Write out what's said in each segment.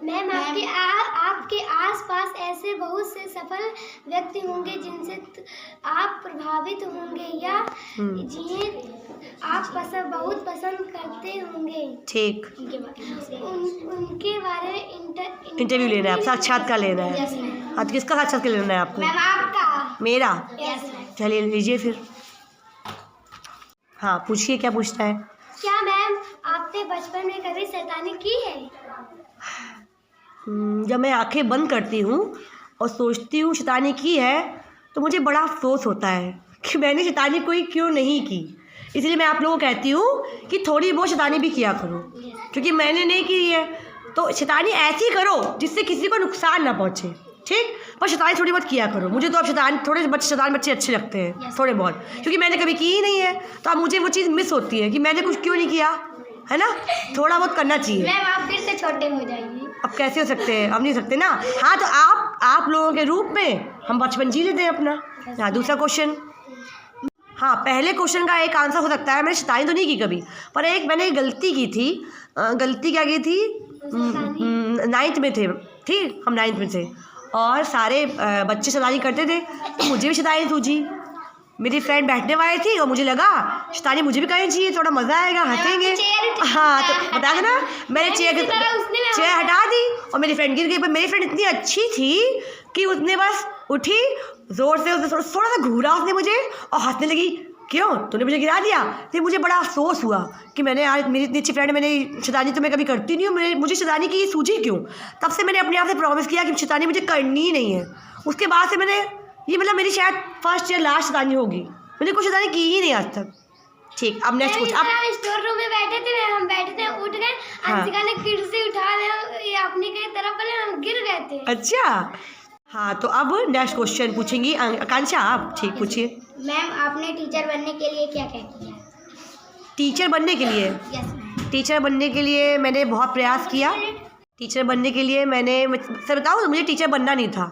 Ma'am आपके आसपास ऐसे बहुत से सफल व्यक्ति होंगे जिनसे आप प्रभावित होंगे या जिन्हें आप बहुत पसंद करते होंगे। ठीक। उनके बारे में इंटरव्यू लेना है, साक्षात्कार लेना है। आज किसका साक्षात्कार लेना है आपको? मैम आपका। मेरा? यस। चलिए लीजिए फिर। हाँ पूछिए, क्या पूछना है? क्या मैम आपने बचपन में कभी शैतानी की है? जब मैं आंखें बंद करती हूँ और सोचती हूँ शैतानी की है तो मुझे बड़ा अफसोस होता है कि मैंने शैतानी कोई क्यों नहीं की। इसलिए मैं आप लोगों को कहती हूँ कि थोड़ी बहुत शैतानी भी किया करो, क्योंकि मैंने नहीं की है। तो शैतानी ऐसी करो जिससे किसी को नुकसान ना पहुँचे, ठीक? पर शैतानी थोड़ी बहुत किया करो। मुझे तो अब शैतान बच्चे अच्छे लगते हैं थोड़े बहुत, क्योंकि मैंने कभी की ही नहीं है। तो अब मुझे वो चीज़ मिस होती है कि मैंने कुछ क्यों नहीं किया, है ना? थोड़ा बहुत करना चाहिए। मैम आप फिर से छोटे हो जाएंगे। अब कैसे हो सकते हैं? अब नहीं सकते ना। हाँ तो आप लोगों के रूप में हम बचपन जी लेते हैं अपना। हाँ दूसरा क्वेश्चन। हाँ पहले क्वेश्चन का एक आंसर हो सकता है मैंने शैतानी तो नहीं की कभी, पर एक मैंने गलती की थी। गलती क्या की थी? 9th में थे, ठीक? हम 9th में थे और सारे बच्चे शैतानी करते थे तो मुझे भी शैतानी सूझी। मेरी फ्रेंड बैठने वाली थी और मुझे लगा शैतानी मुझे भी करनी चाहिए, थोड़ा मज़ा आएगा, हंसेंगे। हाँ तो बता देना, मैंने चेयर हटा दी और मेरी फ्रेंड गिर गई। पर मेरी फ्रेंड इतनी अच्छी थी कि उसने बस उठी, ज़ोर से उसने थोड़ा सा घूरा उसने मुझे और हंसने लगी, क्यों तूने मुझे गिरा दिया? फिर मुझे बड़ा अफसोस हुआ कि मैंने यार मेरी इतनी अच्छी फ्रेंड, मैंने शैतानी तो मैं कभी करती नहीं हूँ, मुझे शैतानी की सूझी क्यों? तब से मैंने अपने आप से प्रॉमिस किया कि शैतानी मुझे करनी ही नहीं है। उसके बाद से मैंने ये मतलब मेरी शायद फर्स्ट या लास्ट शैतानी होगी, मैंने कुछ शैतानी की ही नहीं आज तक। ठीक, अब नेक्स्ट कुछ। आप स्टोर रूम में बैठे थे, हम बैठे थे, उठ गए। अंशिका ने कुर्सी उठा ले अपनी की तरफ कर, हम गिर गए थे। अच्छा हाँ तो अब नेक्स्ट क्वेश्चन पूछेंगी आकांक्षा आप। ठीक पूछिए। मैम आपने टीचर बनने के लिए क्या क्या किया? टीचर बनने के लिए? टीचर बनने के लिए मैंने बहुत प्रयास किया। टीचर बनने के लिए मैंने, सर बताऊँ, मुझे टीचर बनना नहीं था,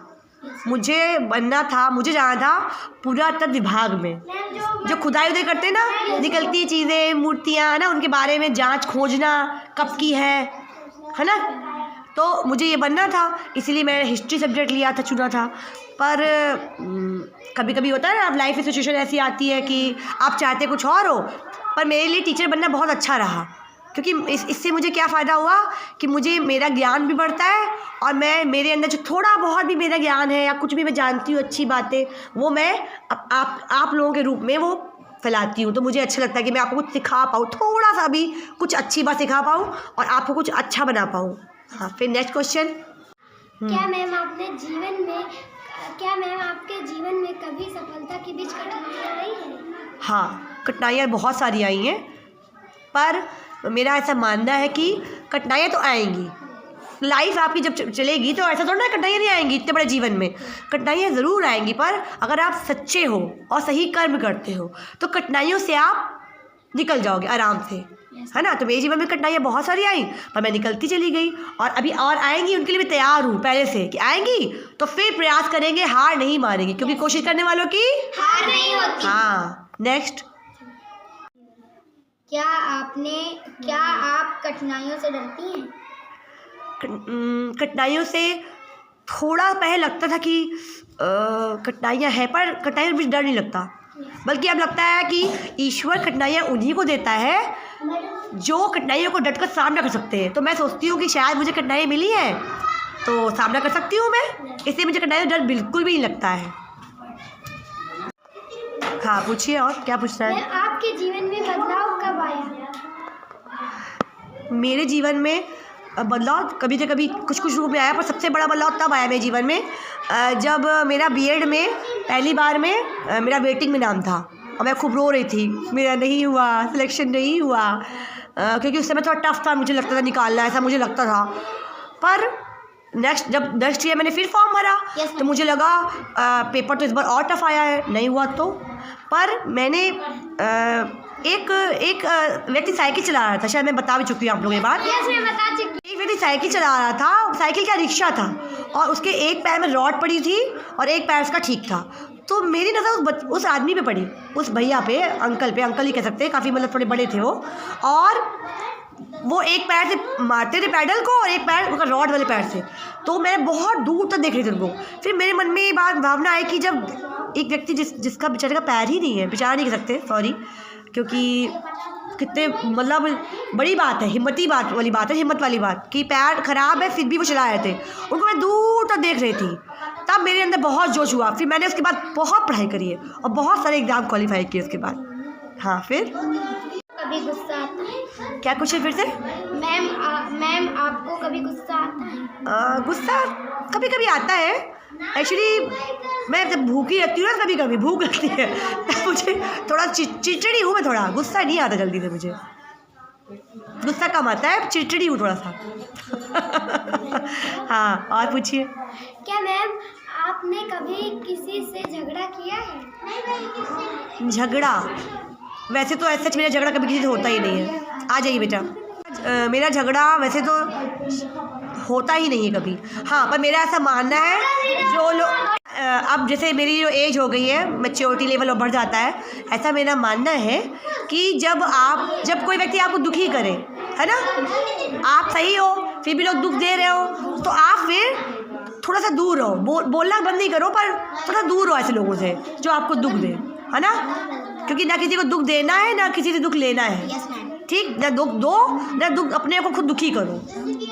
मुझे बनना था, मुझे जाना था पुरातत्व विभाग में। जो खुदाई उदाई करते हैं ना, निकलती चीज़ें, मूर्तियाँ ना, उनके बारे में जांच खोजना कब की है ना? तो मुझे ये बनना था, इसलिए मैंने हिस्ट्री सब्जेक्ट लिया था, चुना था। पर कभी कभी होता है ना, अब लाइफ में सिचुएशन ऐसी आती है कि आप चाहते कुछ और हो। पर मेरे लिए टीचर बनना बहुत अच्छा रहा, क्योंकि इससे मुझे क्या फ़ायदा हुआ कि मुझे मेरा ज्ञान भी बढ़ता है और मैं मेरे अंदर जो थोड़ा बहुत भी मेरा ज्ञान है या कुछ भी मैं जानती हूँ अच्छी बातें, वो मैं आप लोगों के रूप में वो फैलाती हूँ। तो मुझे अच्छा लगता है कि मैं आपको कुछ सिखा पाऊँ, थोड़ा सा भी कुछ अच्छी बात सिखा पाऊँ और आपको कुछ अच्छा बना पाऊँ। हाँ फिर नेक्स्ट क्वेश्चन। क्या मैम आपके जीवन में कभी सफलता के बीच कठिनाइयाँ आई हैं? हाँ कठिनाइयाँ बहुत सारी आई हैं, पर मेरा ऐसा मानना है कि कठिनाइयाँ तो आएंगी। लाइफ आपकी जब चलेगी तो ऐसा थोड़ा ना कठिनाइयाँ नहीं आएंगी इतने बड़े जीवन में। कठिनाइयाँ ज़रूर आएंगी, पर अगर आप सच्चे हो और सही कर्म करते हो तो कठिनाइयों से आप निकल जाओगे आराम से, है ना? तो मेरे जीवन में कठिनाइयाँ बहुत सारी आई, पर मैं निकलती चली गई और अभी और आएंगी, उनके लिए भी तैयार हूँ पहले से कि आएंगी तो फिर प्रयास करेंगे, हार नहीं मारेंगे, क्योंकि कोशिश करने वालों की हार नहीं होती। हाँ नेक्स्ट। क्या आप कठिनाइयों से डरती हैं? कठिनाइयों से थोड़ा पहले लगता था कि कठिनाइयाँ हैं, पर कठिनाइयों में डर नहीं लगता, बल्कि अब लगता है कि ईश्वर कठिनाइयाँ उन्हीं को देता है जो कठिनाइयों को डट कर सामना कर सकते हैं। तो मैं सोचती हूँ कि शायद मुझे कठिनाइयाँ मिली हैं तो सामना कर सकती हूँ मैं, इसलिए मुझे कठिनाइयों का डर बिल्कुल भी नहीं लगता है। हाँ पूछिए, और क्या पूछना है? आपके जीवन में बदलाव कब आया? मेरे जीवन में बदलाव कभी से कभी कुछ रूप में आया, पर सबसे बड़ा बदलाव तब आया मेरे जीवन में जब मेरा बीएड में पहली बार में मेरा वेटिंग में नाम था और मैं खूब रो रही थी, मेरा नहीं हुआ, सिलेक्शन नहीं हुआ, क्योंकि उस समय थोड़ा टफ था, मुझे लगता था निकालना, ऐसा मुझे लगता था। पर जब नेक्स्ट ईयर मैंने फिर फॉर्म भरा तो मुझे लगा पेपर तो इस बार और टफ आया है, नहीं हुआ तो। पर मैंने एक व्यक्ति साइकिल चला रहा था, शायद मैं बता भी चुकी हूँ आप लोगों के बाद। एक व्यक्ति साइकिल चला रहा था, साइकिल का रिक्शा था और उसके एक पैर में रॉड पड़ी थी और एक पैर उसका ठीक था। तो मेरी नज़र उस आदमी पे पड़ी, उस भैया पे, अंकल ही कह सकते हैं, काफ़ी मतलब थोड़े बड़े थे वो। और वो एक पैर से मारते थे पैडल को और एक पैर उनका रॉड वाले पैर से, तो मैं बहुत दूर तक देख रही थी उनको। फिर मेरे मन में ये भावना आई कि जब एक व्यक्ति जिसका बेचारे का पैर ही नहीं है, बेचारा नहीं कह सकते, सॉरी, क्योंकि कितने मतलब बड़ी बात है, हिम्मत वाली बात कि पैर ख़राब है फिर भी वो चला रहे थे, उनको मैं दूर तक देख रही थी। तब मेरे अंदर बहुत जोश हुआ। फिर मैंने उसके बाद बहुत पढ़ाई करी है और बहुत सारे एग्ज़ाम क्वालिफाई किए उसके बाद। हाँ, फिर कभी गुस्सा आता है? क्या क्वेश्चन फिर से? मैम आपको कभी गुस्सा आता है? गुस्सा कभी कभी आता है। एक्चुअली मैं जब भूखी रहती हूँ ना, कभी कभी भूख लगती है तो मुझे थोड़ा चिड़चिड़ी हूँ मैं, थोड़ा गुस्सा नहीं आता जल्दी से, मुझे गुस्सा कम आता है, चिड़चिड़ी हूँ थोड़ा सा हाँ, और पूछिए। क्या मैम आपने कभी किसी से झगड़ा किया है? झगड़ा वैसे तो ऐसा मेरा झगड़ा कभी किसी से होता ही नहीं है। आ जाइए बेटा। मेरा झगड़ा वैसे तो होता ही नहीं है कभी। हाँ, पर मेरा ऐसा मानना है जो लोग अब जैसे मेरी जो एज हो गई है, मैच्योरिटी लेवल और बढ़ जाता है, ऐसा मेरा मानना है कि जब कोई व्यक्ति आपको दुखी करे, है ना, आप सही हो फिर भी लोग दुख दे रहे हो, तो आप फिर थोड़ा सा दूर रहो। बोलना बंद नहीं करो, पर थोड़ा दूर रहो ऐसे लोगों से जो आपको दुख दे, है ना, क्योंकि ना किसी को दुख देना है ना किसी से दुख लेना है। ठीक, ना दुख दो ना दुख अपने को खुद दुखी करो।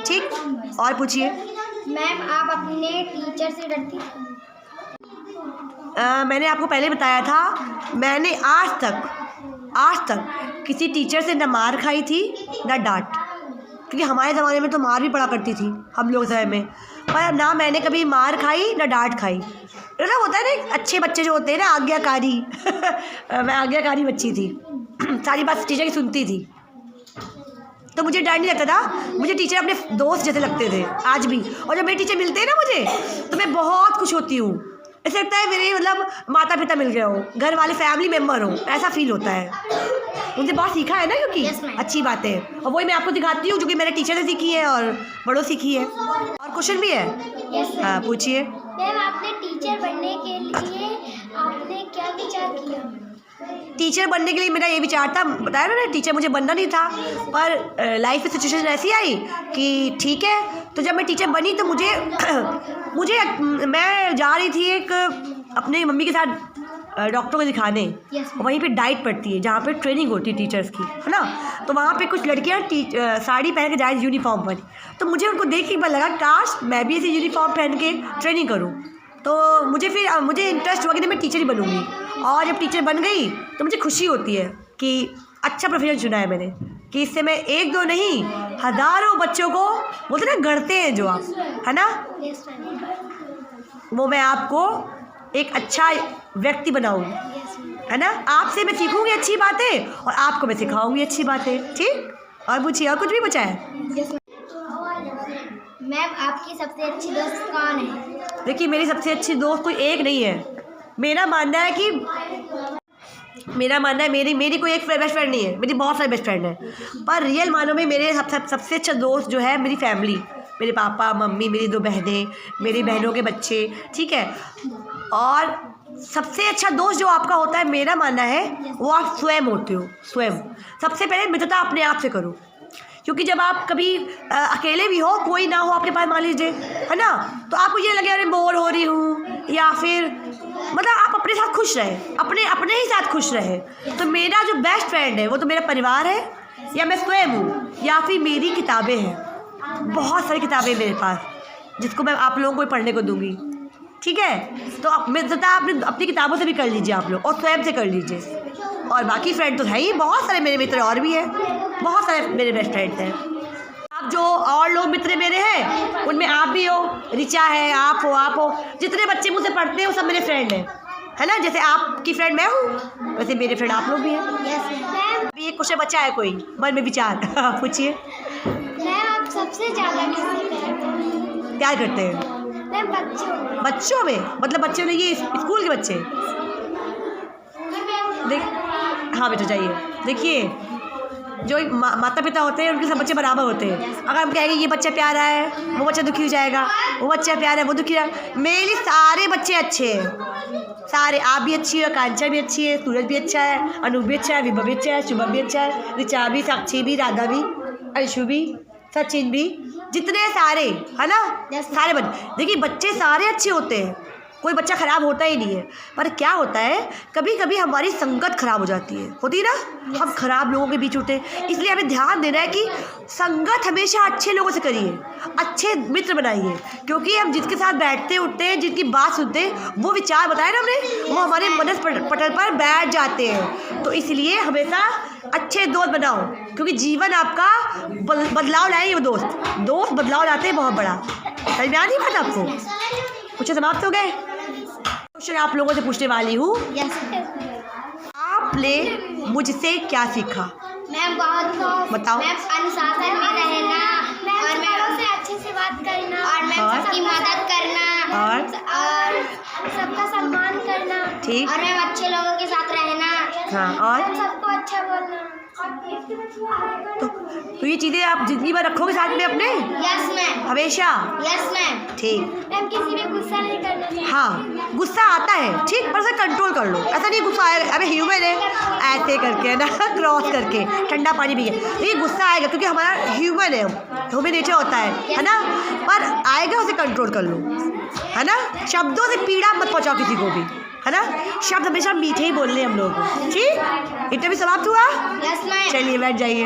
ठीक, और पूछिए। मैम आप अपने टीचर से डरती थी? मैंने आपको पहले बताया था, मैंने आज तक किसी टीचर से ना मार खाई थी ना डांट, क्योंकि हमारे ज़माने में तो मार भी पड़ा करती थी हम लोग समय में, पर ना मैंने कभी मार खाई ना डांट खाई। मतलब होता है ना, अच्छे बच्चे जो होते हैं ना, आज्ञाकारी मैं आज्ञाकारी बच्ची थी सारी बात टीचर की सुनती थी, तो मुझे डर नहीं लगता था। मुझे टीचर अपने दोस्त जैसे लगते थे आज भी, और जब मेरे टीचर मिलते हैं ना मुझे, तो मैं बहुत खुश होती हूँ। ऐसा लगता है मेरे मतलब माता पिता मिल गए हो, घर वाले फैमिली मेम्बर हो, ऐसा फील होता है। उनसे बहुत सीखा है ना, क्योंकि अच्छी बातें, और वही मैं आपको दिखाती हूँ जो कि मैंने टीचर से सीखी है और बड़ों सीखी है। और क्वेश्चन भी है? हाँ, पूछिए। मैम आपने टीचर बनने के लिए आपने क्या विचार किया? टीचर बनने के लिए मेरा ये विचार था, बताया ना, टीचर मुझे बनना नहीं था, पर लाइफ में सिचुएशन ऐसी आई कि ठीक है, तो जब मैं टीचर बनी तो मुझे मैं जा रही थी एक अपने मम्मी के साथ डॉक्टर को दिखाने। वहीं पे डाइट पड़ती है जहाँ पे ट्रेनिंग होती है टीचर्स की, है ना, तो वहाँ पे कुछ लड़कियाँ साड़ी पहन के जाए यूनिफॉर्म पर, तो मुझे उनको देख के लगा काश मैं भी ऐसे यूनिफॉर्म पहन के ट्रेनिंग करूँ। तो मुझे इंटरेस्ट हुआ कि मैं टीचर ही बनूँगी, और जब टीचर बन गई तो मुझे खुशी होती है कि अच्छा प्रोफेशन चुना है मैंने, कि इससे मैं एक दो नहीं हज़ारों बच्चों को बोलते ना गढ़ते हैं जो आप, है ना, वो मैं आपको एक अच्छा व्यक्ति बनाऊंगी, है ना। आपसे मैं सीखूंगी अच्छी बातें और आपको मैं सिखाऊंगी अच्छी बातें। ठीक, और पूछिए, और कुछ भी पूछा है? मैम आपकी सबसे अच्छी दोस्त कौन है? देखिए, मेरी सबसे अच्छी दोस्त कोई एक नहीं है। मेरा मानना है मेरी कोई एक बेस्ट फ्रेंड नहीं है, मेरी बहुत सारे बेस्ट फ्रेंड हैं, पर रियल मानो में मेरे सबसे अच्छा दोस्त जो है मेरी फैमिली, मेरे पापा मम्मी, मेरी 2 बहनें, मेरी बहनों के बच्चे, ठीक है। और सबसे अच्छा दोस्त जो आपका होता है, मेरा मानना है, वो आप स्वयं होते हो। स्वयं सबसे पहले मित्रता अपने आप से करो, क्योंकि जब आप कभी अकेले भी हो, कोई ना हो आपके पास, मान लीजिए, है ना, तो आपको ये लगे अरे बोर हो रही हूँ, या फिर मतलब आप अपने साथ खुश रहे, अपने ही साथ खुश रहे। तो मेरा जो बेस्ट फ्रेंड है वो तो मेरा परिवार है, या मैं स्वयं हूँ, या फिर मेरी किताबें हैं। बहुत सारी किताबें मेरे पास जिसको मैं आप लोगों को पढ़ने को दूँगी। ठीक है, तो मित्रता आप अपनी किताबों से भी कर लीजिए आप लोग, और स्वयं से कर लीजिए। और बाकी फ्रेंड तो है ही, बहुत सारे मेरे मित्र और भी हैं, बहुत सारे मेरे बेस्ट फ्रेंड्स हैं। आप जो और लोग मित्र मेरे हैं उनमें आप भी हो, रिचा है, आप हो, जितने बच्चे मुझसे पढ़ते हैं वो सब मेरे फ्रेंड हैं, है ना। जैसे आपकी फ्रेंड मैं हूँ, वैसे मेरे फ्रेंड आप लोग भी हैं। अभी एक क्वेश्चन बचा है कोई मन में विचार पूछिए। मैम आप सबसे ज़्यादा किससे प्यार करते हैं? मैम बच्चों में, मतलब बच्चों में ये स्कूल के बच्चे? हाँ बेटा, जाइए। देखिए, जो माता पिता होते हैं उनके सब बच्चे बराबर होते हैं। अगर हम कहेंगे ये बच्चा प्यारा है, वो बच्चा दुखी हो जाएगा, वो बच्चा प्यारा है, वो दुखी रहेगा। मेरे लिए सारे बच्चे अच्छे हैं, सारे। आप भी अच्छी हो, कांचा भी अच्छी है, सूरज भी अच्छा है, अनूप भी अच्छा है, विभा भी अच्छा है, शुभम भी अच्छा है, रिचा भी, साक्षी भी, राधा भी, अंशु भी, सचिन भी, जितने सारे है ना, सारे बच्चे, देखिए बच्चे सारे अच्छे होते हैं, कोई बच्चा ख़राब होता ही नहीं है। पर क्या होता है, कभी कभी हमारी संगत ख़राब हो जाती है, होती है ना, हम ख़राब लोगों के बीच उठे। इसलिए हमें ध्यान देना है कि संगत हमेशा अच्छे लोगों से करिए, अच्छे मित्र बनाइए, क्योंकि हम जिसके साथ बैठते उठते हैं, जिनकी बात सुनते हैं, वो विचार बताए ना हमने, वो हमारे मनस पटल पर बैठ जाते हैं। तो इसलिए हमेशा अच्छे दोस्त बनाओ, क्योंकि जीवन आपका बदलाव लाएंगे वो दोस्त बदलाव लाते हैं बहुत बड़ा। समझ में आ रही बात आपको? कुछ समाप्त हो गए? क्वेश्चन आप लोगों से पूछने वाली हूँ, आपने मुझसे क्या सीखा? मैं बहुत बताओ। मैं अनुशासन में रहना, और मैं बड़ों से अच्छे से बात करना, और मैं सबकी मदद करना, और सबका सम्मान करना, ठीक, और मैं अच्छे लोगों के साथ रहना, हाँ, और सबको अच्छा बोलना। तो ये चीज़ें आप जिंदगी भर रखोगे साथ में अपने? Yes ma'am. हमेशा? Yes ma'am. ठीक। मैम किसी पे गुस्सा नहीं करना चाहिए। हाँ, गुस्सा आता है ठीक, पर उसे कंट्रोल कर लो। ऐसा नहीं गुस्सा आएगा, अबे ह्यूमन है, ऐसे करके ना क्रॉस करके ठंडा पानी पी के, ये गुस्सा आएगा क्योंकि हमारा ह्यूमन है, ह्यूमन नेचर होता है ना, पर आएगा उसे कंट्रोल कर लो, है ना। शब्दों से पीड़ा मत पहुँचाओ किसी को भी, है ना। शब्द हमेशा मीठे ही बोलने हम लोगों को, ठीक। इंटरव्यू समाप्त हुआ? Yes ma'am. चलिए बैठ जाइए।